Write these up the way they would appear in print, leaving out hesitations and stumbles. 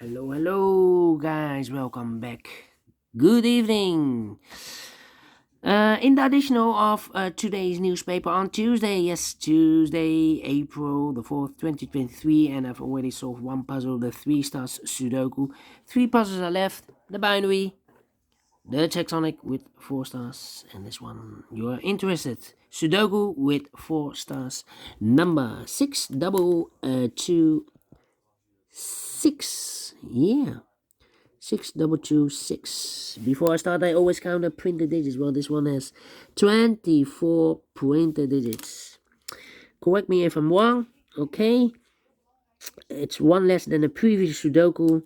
Hello, guys. Welcome back. Good evening. In the additional of today's newspaper on Tuesday, yes, Tuesday, April the 4th, 2023, and I've already solved one puzzle, the 3 stars Sudoku. 3 puzzles are left, the binary, the taxonic with 4 stars, and this one you are interested. Sudoku with 4 stars, number 6226. Yeah. 6226. Before I start, I always count the printed digits. Well, this one has 24 printed digits. Correct me if I'm wrong. Okay. It's one less than the previous Sudoku.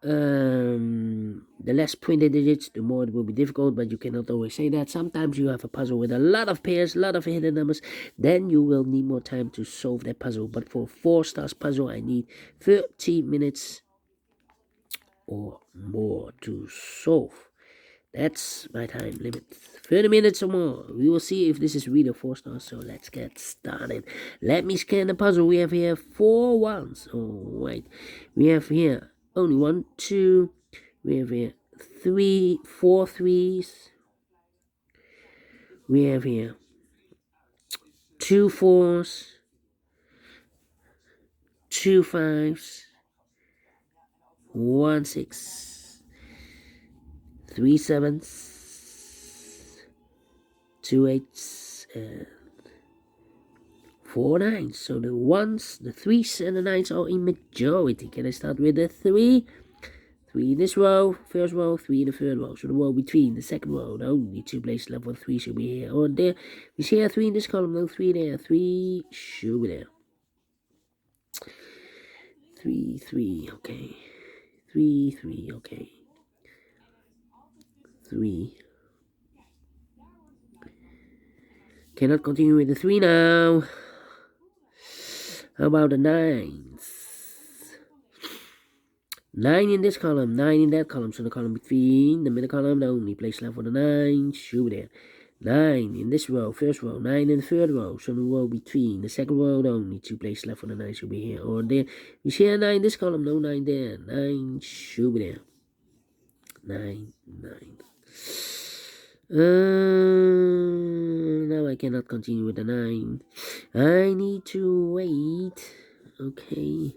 The less printed digits, the more it will be difficult, but you cannot always say that. Sometimes you have a puzzle with a lot of pairs, a lot of hidden numbers, then you will need more time to solve that puzzle. But for 4 stars puzzle, I need 30 minutes or more to solve. That's my time limit. 30 minutes or more. We will see if this is really 4 stars. So let's get started. Let me scan the puzzle. We have here 4 ones. Oh, wait. We have here only 1, 2. We have here 4 threes. We have here 2 fours. 2 fives. 1 6. 3 sevens, 2 eights, and 4 nines. So the ones, the threes, and the nines are in majority. Can I start with the 3? 3 in this row, first row, 3 in the third row. So the row between the second row, the only 2 places left, 3 should be here or there. We see here 3 in this column, no 3 there. 3 should be there. 3, 3, okay. 3, 3, okay. 3. Cannot continue with the 3 now. How about the 9s? 9 in this column, 9 in that column. So the column between the middle column, the only place left for the 9 should be there. 9 in this row, first row. 9 in the third row. So the row between the second row, the only 2 places left for the 9 should be here or there. We see a 9 in this column, no 9 there. 9 should be there. 9, 9. Now I cannot continue with the 9. I need to wait. Okay.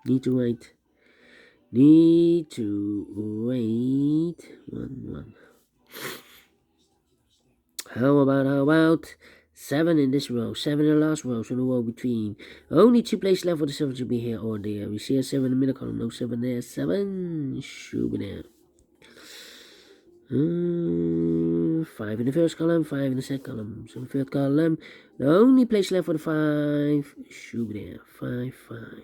Need to wait. 1. How about 7 in this row? 7 in the last row, so the row between. Only 2 places left for the 7 should be here or there. We see a 7 in the middle column, no 7 there. 7 should be there. 5 in the first column, 5 in the second column. So the third column, the only place left for the 5 should be there. 5, 5.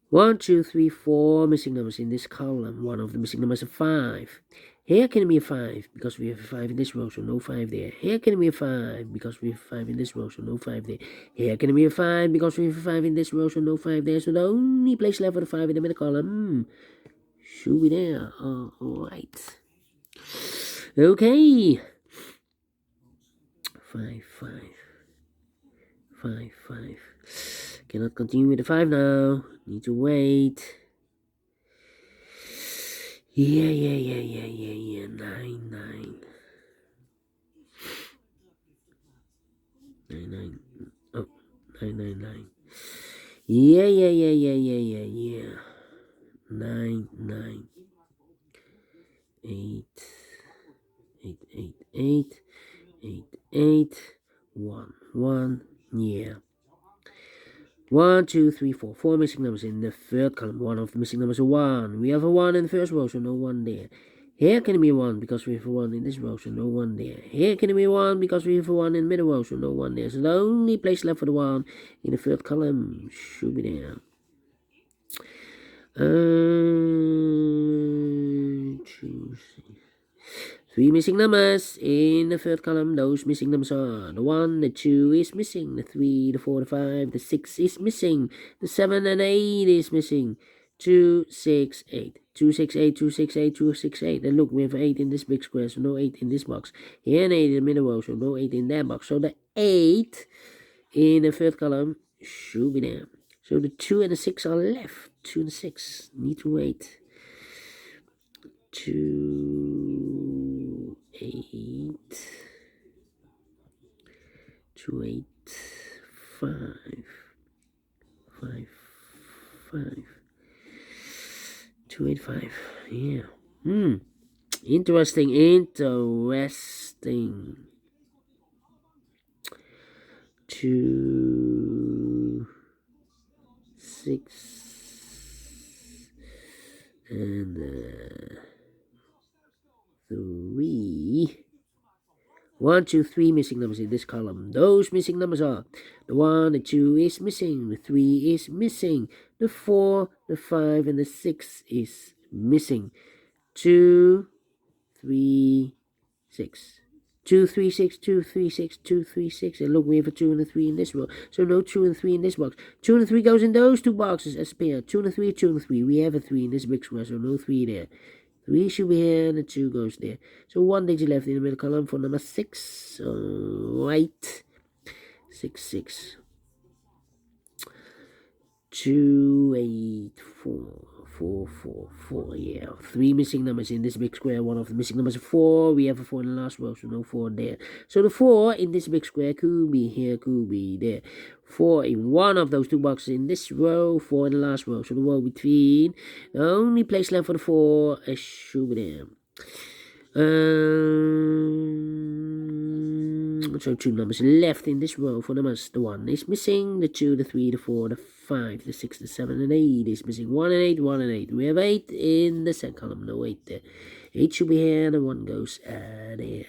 1, 2, 3, 4 missing numbers in this column. One of the missing numbers is 5. Here can it be a 5 because we have a 5 in this row, so no 5 there. Here can it be a 5 because we have a 5 in this row, so no 5 there. Here can it be a 5 because we have a 5 in this row, so no 5 there. So the only place left for the 5 in the middle column should be there. Alright. Okay. 5, 5. 5, 5. Cannot continue with the 5 now. Need to wait. Yeah. 9, 9. 9. Oh, 9, 9, 9. Yeah. 9, 9. 8. 1, 1. Yeah. 1, 2, 3, 4. 4 missing numbers in the third column. One of the missing numbers is 1. We have a 1 in the first row, so no 1 there. Here can it be 1 because we have a 1 in this row, so no 1 there. Here can it be 1 because we have a 1 in the middle row, so no 1 there. So the only place left for the 1 in the third column should be there. 2, 3 missing numbers in the third column. Those missing numbers are the 1, the 2 is missing, the 3, the 4, the 5, the 6 is missing, the 7 and 8 is missing. 2, 6, 8. 2, 6, 8, 2, 6, 8, 2, 6, 8. And look, we have 8 in this big square, so no 8 in this box. Here and 8 in the middle row, so no 8 in that box. So the 8 in the third column should be there. So the 2 and the 6 are left. 2 and 6 need to wait. 2, 8, 2, 8, 5, 5, 5, 2, 8, 5. Yeah. Interesting. 2, 6, and 3. 1, 2, 3 missing numbers in this column. Those missing numbers are the 1, the 2 is missing, the 3 is missing, the 4, the 5, and the 6 is missing. 2, 3, 6. 2, 3, 6, 2, 3, 6, 2, 3, 6. And look, we have a 2 and a 3 in this row. So no 2 and 3 in this box. 2 and 3 goes in those two boxes as a pair. 2 and 3, 2 and 3. We have a 3 in this big square, so no 3 there. 3 should be here, and the 2 goes there. So 1 digit left in the middle column for number 6. Right. 6, 6. 2, 8, 4. 4, 4, 4, yeah. 3 missing numbers in this big square. One of the missing numbers is 4. We have a 4 in the last row, so no 4 there. So the 4 in this big square could be here, could be there. 4 in one of those two boxes in this row, 4 in the last row. So the row between. The only place left for the 4 is should be there. So 2 numbers left in this row for numbers. The 1 is missing, the 2, the 3, the 4, the 5, the 6, the 7, and 8 is missing. 1 and 8, 1 and 8. We have 8 in the second column, no 8 there. 8 should be here, and the 1 goes there.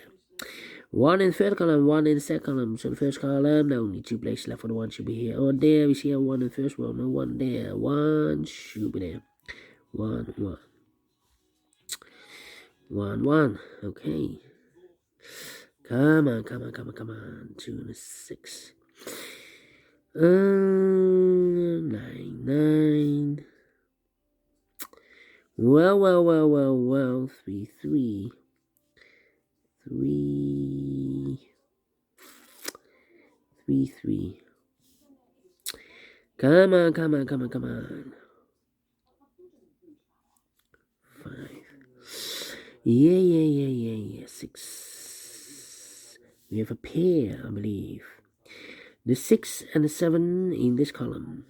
1 in the third column, 1 in the second column. So the first column, no, only 2 places left for the 1 should be here. Or there, we see a 1 in the first row, no 1 there. 1 should be there. 1, 1. 1, 1. Okay. Come on. 2 and a 6. 9, 9. Well. 3, 3. 3. 3, 3. Come on. 5. Yeah. 6. We have a pair, I believe. The 6 and the 7 in this column.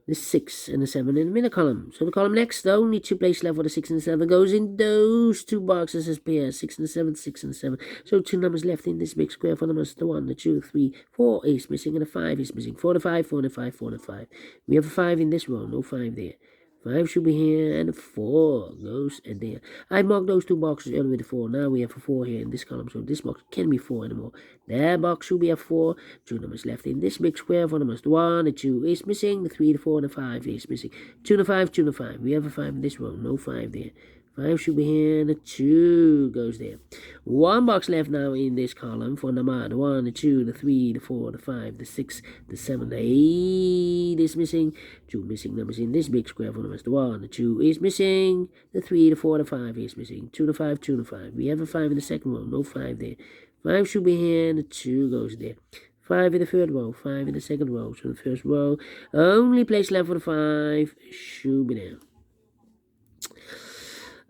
The 6 and the 7 in the middle column. So the column next, the only 2 places left for the 6 and the 7 goes in those 2 boxes as pairs. 6 and the 7, 6 and the 7. So 2 numbers left in this big square for numbers. The 1, the 2, 3, 4 is missing, and the 5 is missing. 4 and 5, 4 and 5, 4 and 5. We have a 5 in this row, no 5 there. 5 should be here, and a 4 goes in there. I marked those 2 boxes earlier with the 4. Now we have a 4 here in this column, so this box can't be 4 anymore. That box should be a 4. 2 numbers left in this big square for numbers. The 1, the 2 is missing, the 3, the 4, and the 5 is missing. 2 and 5, 2 and 5. We have a 5 in this row, no 5 there. 5 should be here, and the 2 goes there. 1 box left now in this column for number. The 1, the 2, the 3, the 4, the 5, the 6, the 7, the 8 is missing. 2 missing numbers in this big square for numbers. The 1, the 2 is missing. The 3, the 4, the 5 is missing. 2 and 5, 2 and 5. We have a 5 in the second row, no 5 there. 5 should be here, and the 2 goes there. 5 in the third row, 5 in the second row. So the first row, only place left for the 5 should be there.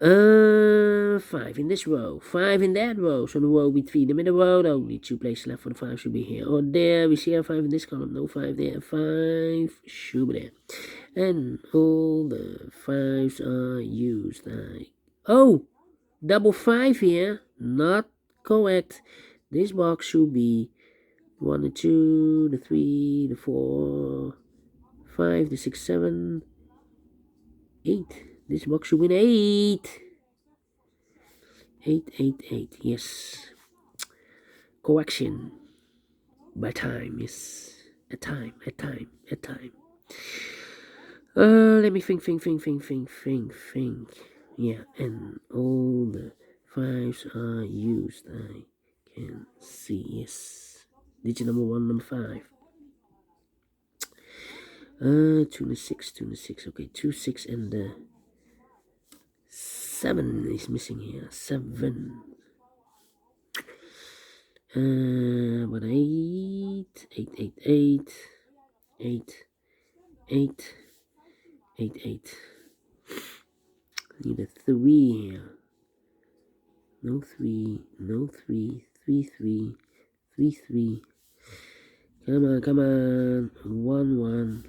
5 in this row, 5 in that row. So the row between the middle row, only 2 places left for the 5 should be here. Or there, we see a 5 in this column, no 5 there. 5 should be there. And all the 5s are used. Oh, double 5 here, not correct. This box should be 1, the 2, the 3, the 4, 5, the 6, 7, 8. This box should be an 8. 8. Yes. Correction. By time. Yes. At time. Let me think. Yeah, and all the 5s are used. I can see. Yes. Digit number 1, number 5. 2 and 6. Okay, 2, 6, and 7 is missing here. 7. But 8. 8, 8, 8, 8. Need a 3 here. No 3, no 3, 3, 3, 3, 3. Come on, come on. 1, 1.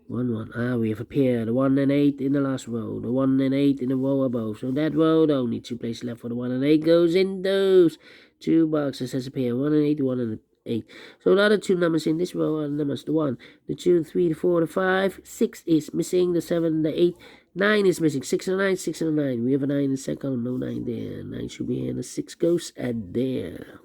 1, 1. Ah, we have a pair. The 1 and 8 in the last row. The 1 and 8 in the row above. So that row, only 2 places left for the 1 and 8 goes in those 2 boxes as a pair. 1 and 8, 1 and 8. So the other 2 numbers in this row are the numbers the 1, the 2, the 3, the 4, the 5. 6 is missing. The 7, the 8. 9 is missing. 6 and 9, 6 and 9. We have a 9 in the second column. No 9 there. 9 should be here. And the 6 goes at there.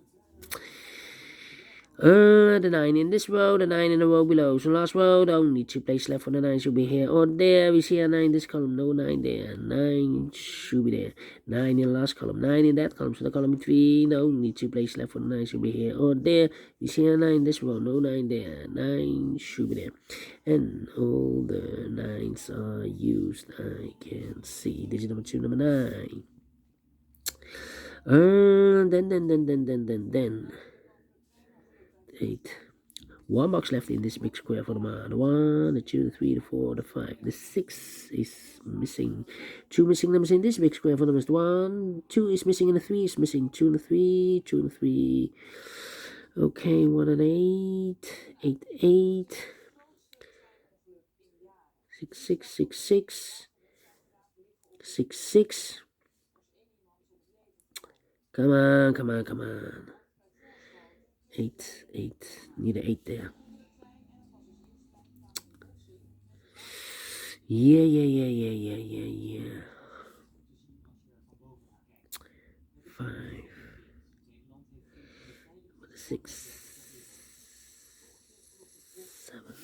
The 9 in this row, the 9 in the row below. So last row, the only 2 places left for the 9 should be here or there. We see a 9 in this column, no 9 there. 9 should be there. 9 in the last column, 9 in that column. So the column between, the only 2 places left for the 9 should be here or there. We see a 9 in this row, no 9 there. 9 should be there. And all the 9s are used. I can see. Digit number 2, number 9. Then. 8. 1 box left in this big square for the man. The 1, the 2, the 3, the 4, the 5. The 6 is missing. 2 missing numbers in this big square for the 1. 2 is missing and the 3 is missing. 2 and the 3, 2 and the 3. Okay, 1 and 8. 8, 8. 6, 6, 6, 6. 6, 6. Come on, come on, come on. 8, 8. Need an 8 there. Yeah. 5. 6. 7.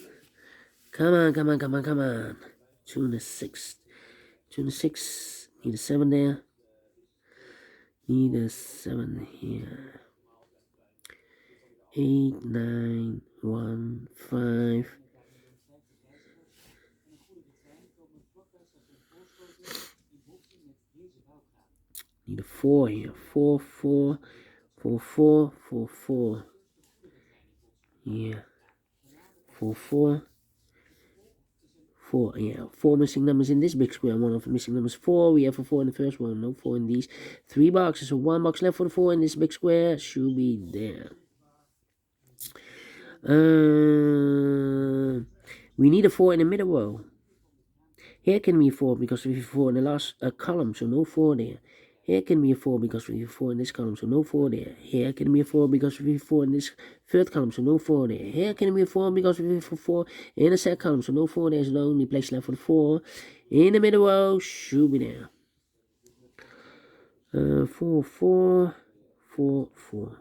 Come on. 2 and a 6. 2 and a 6. Need a 7 there. Need a 7 here. 8, 9, 1, 5. Need a 4 here. 4, 4, 4, 4, 4, 4. Yeah. 4, 4. 4, yeah. 4 missing numbers in this big square. One of the missing numbers 4. We have a 4 in the first one. No 4 in these 3 boxes. So 1 box left for the 4 in this big square. Should be there. We need a 4 in the middle row. Here can be a 4 because we have 4 in the last column, so no 4 there. Here can be a 4 because we have 4 in this column, so no 4 there. Here can be a 4 because we have 4 in this third column, so no 4 there. Here can be a 4 because we have 4 in the second column, so no 4 there. So the only place left for the 4 in the middle row should be there. 4, 4, 4, 4.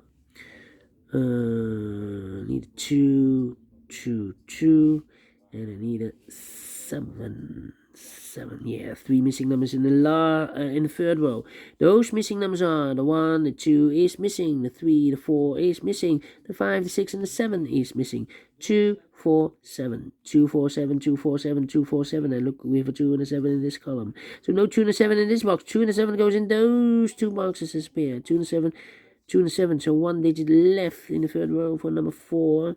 Need a 2, 2, 2, and I need a 7. 7, yeah. 3 missing numbers in the third row. Those missing numbers are the 1, the 2 is missing, the 3, the 4 is missing, the 5, the 6, and the 7 is missing. 2, 4, 7, 2, 4, 7, 2, 4, 7, 2, 4, 7. And look, we have a 2 and a 7 in this column. So no 2 and a 7 in this box. 2 and a 7 goes in those 2 boxes as a pair. 2 and a 7. 2 and 7, so 1 digit left in the third row for number 4.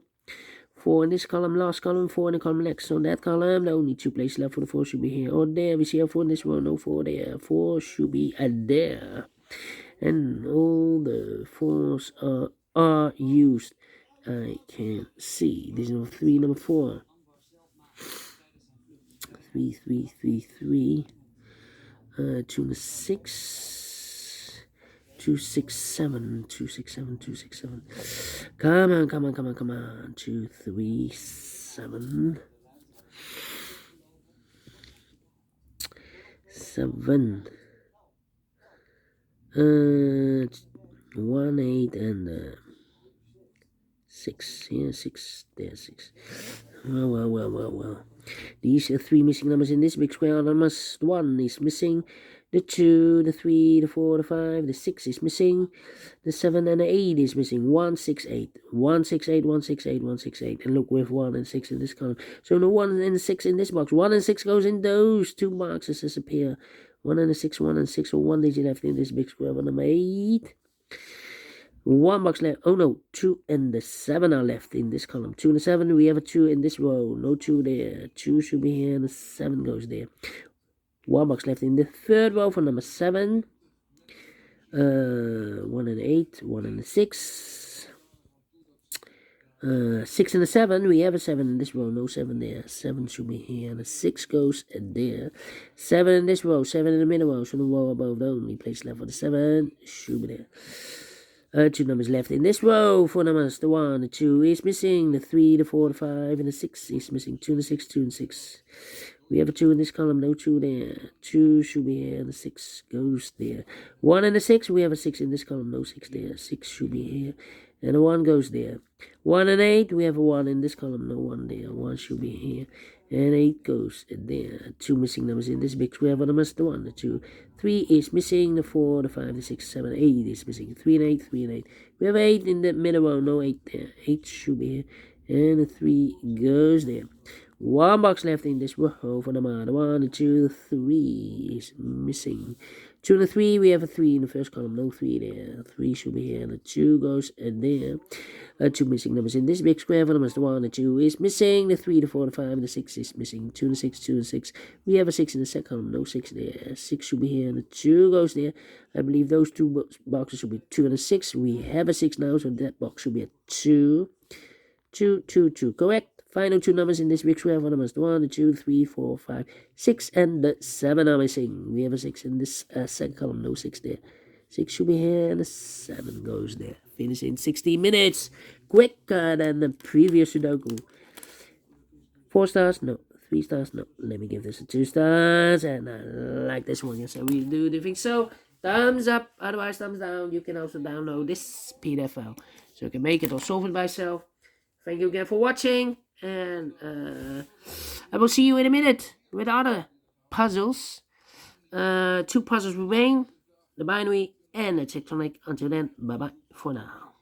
4 in this column, last column, 4 in the column next. So that column, the only 2 places left for the 4 should be here or there. We see a 4 in this row, no 4 there. 4 should be there. And all the 4s are used. I can see. This is number 3, number 4. 3, 3, 3, 3. 2 and a 6. 2, 6, 7, 2, 6, 7, 2, 6, 7. Come on. 2, 3, 7. 7. 1, 8, and 6. Yeah, 6. There, 6. Well. These are 3 missing numbers in this big square. Numbers 1 is missing. The 2, the 3, the 4, the 5, the 6 is missing. The 7 and the 8 is missing. 1, 6, 8. 1, 6, 8, 1, 6, 8, 1, 6, 8. And look, we have 1 and 6 in this column. So no 1 and 6 in this box. 1 and 6 goes in those 2 boxes as a pair. 1 and 6, 1 and 6. So 1 digit left in this big square. Number 8. 1 box left. Oh no, 2 and the 7 are left in this column. 2 and the 7, we have a 2 in this row. No 2 there. 2 should be here and the 7 goes there. 1 box left in the third row for number 7. 1 and 8, 1 and 6. 6 and a 7, we have a 7 in this row, no 7 there. 7 should be here, and a 6 goes there. 7 in this row, 7 in the middle row, so the row above the only place left for the 7 should be there. 2 numbers left in this row. 4 numbers, the 1, the 2 is missing, the 3, the 4, the 5, and the 6 is missing. 2 and the 6, 2 and 6. We have a 2 in this column, no 2 there. 2 should be here, and the 6 goes there. 1 and the 6, we have a 6 in this column, no 6 there. 6 should be here, and the 1 goes there. 1 and 8, we have a 1 in this column, no 1 there. 1 should be here, and 8 goes there. 2 missing numbers in this big square for numbers, the 1, the 2. 3 is missing, the 4, the 5, the 6, 7, 8 is missing. 3 and 8, 3 and 8. We have 8 in the middle row, no 8 there. 8 should be here, and the 3 goes there. 1 box left in this row for number 1, the 2, the 3 is missing. 2 and the 3, we have a 3 in the first column, no 3 there. 3 should be here, and the 2 goes there. 2 missing numbers in this big square for numbers, the 1, the 2 is missing. The 3, the 4, the 5, and the 6 is missing. 2 and the 6, 2 and 6. We have a 6 in the second column, no 6 there. 6 should be here, and the 2 goes there. I believe those 2 boxes should be 2 and a 6. We have a 6 now, so that box should be a 2. 2, 2, 2. Correct. Final 2 numbers in this big square for numbers, the 1, the 2, 3, 4, 5, 6, and the 7 are missing. We have a 6 in this second column, no 6 there. 6 should be here, and the 7 goes there. Finish in 60 minutes. Quicker than the previous Sudoku. 4 stars? No. 3 stars? No. Let me give this a 2 stars, and I like this one. Yes, I really do. Do you think so? Thumbs up, otherwise thumbs down. You can also download this PDF file, so you can make it or solve it by yourself. Thank you again for watching, and I will see you in a minute with other puzzles. 2 puzzles remain, the binary and the tectonic. Until then, bye bye for now.